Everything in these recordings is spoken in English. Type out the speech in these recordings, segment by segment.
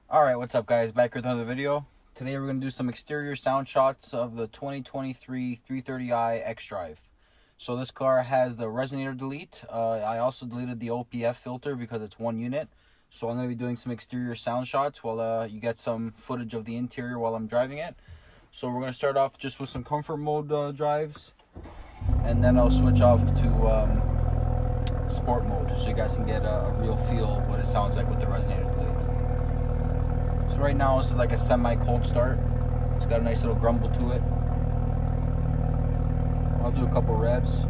Alright, what's up guys? Back with another video. Today we're going to do some exterior sound shots of the 2023 330i X-Drive. So this car has the Resonator delete. I also deleted the OPF filter because it's one unit. So I'm going to be doing some exterior sound shots while you get some footage of the interior while I'm driving it. So we're going to start off just with some comfort mode drives. And then I'll switch off to sport mode so you guys can get a real feel of what it sounds like with the Resonator delete. So right now this is like a semi-cold start. It's got a nice little grumble to it. I'll do a couple revs.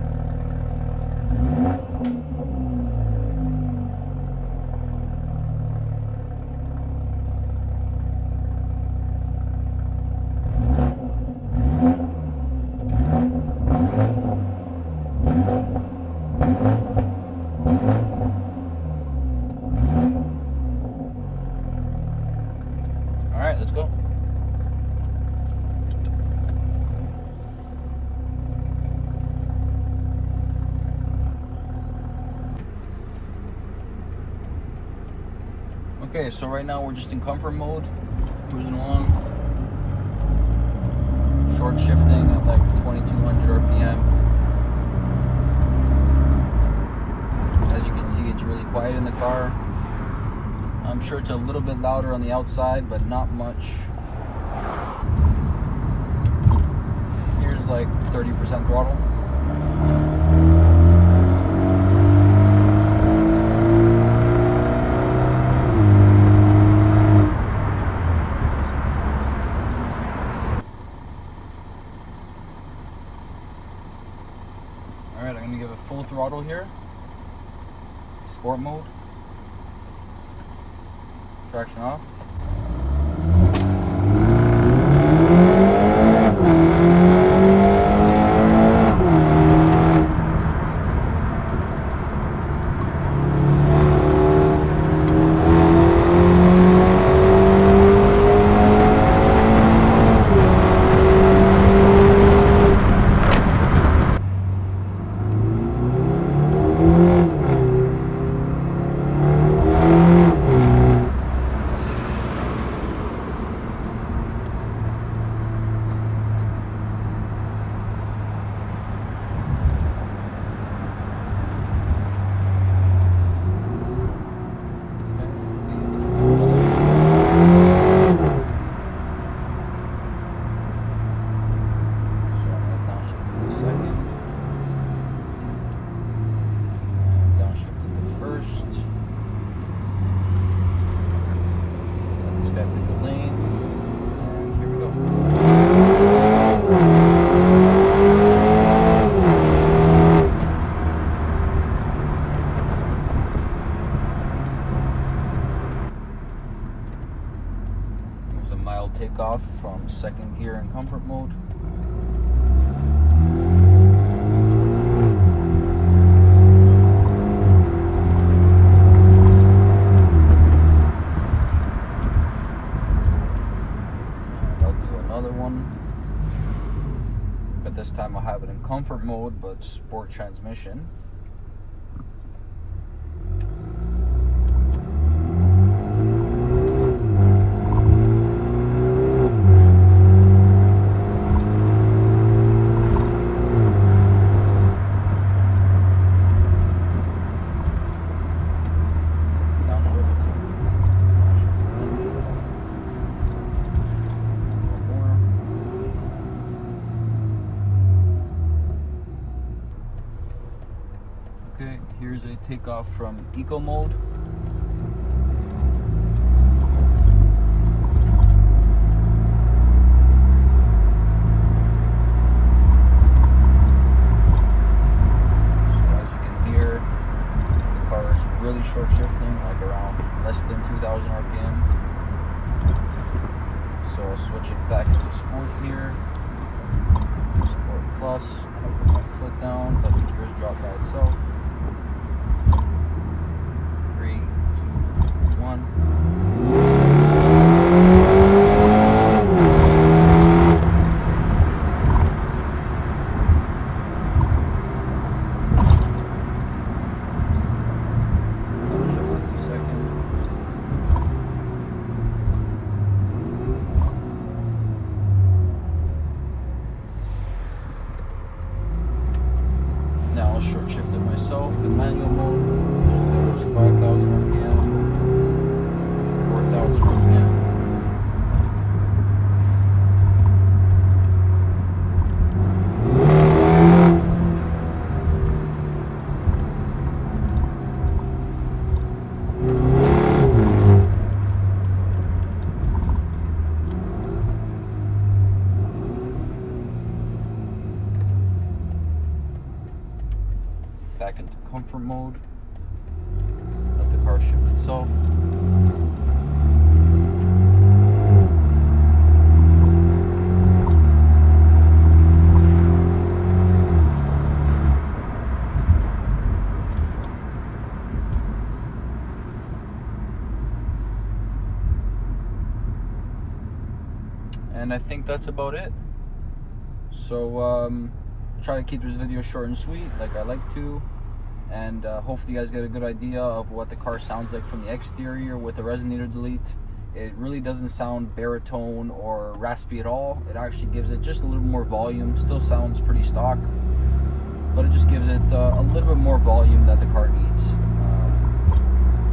Alright, let's go. Okay, so right now we're just in comfort mode, cruising along. Short shifting at like 2200 RPM. As you can see, it's really quiet in the car. I'm sure it's a little bit louder on the outside, but not much. Here's like 30% throttle. Alright, I'm going to give it full throttle here. Sport mode. Traction off. Mild takeoff from second gear in comfort mode. And I'll do another one, but this time I'll have it in comfort mode but sport transmission. Okay, here's a takeoff from eco mode. So as you can hear, the car is really short shifting, like around less than 2000 RPM. So I'll switch it back to sport here. Sport plus. I'll put my foot down, let the gears drop by itself. 3, 2, 1. comfort mode. Let the car shift itself. And I think that's about it. So try to keep this video short and sweet like I like to, and hopefully you guys get a good idea of what the car sounds like from the exterior with the Resonator delete. It really doesn't sound baritone or raspy at all. It actually gives it just a little more volume. Still sounds pretty stock, but it just gives it a little bit more volume that the car needs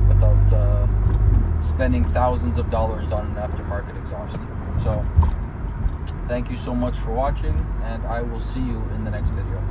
without spending thousands of dollars on an aftermarket exhaust. So thank you so much for watching, and I will see you in the next video.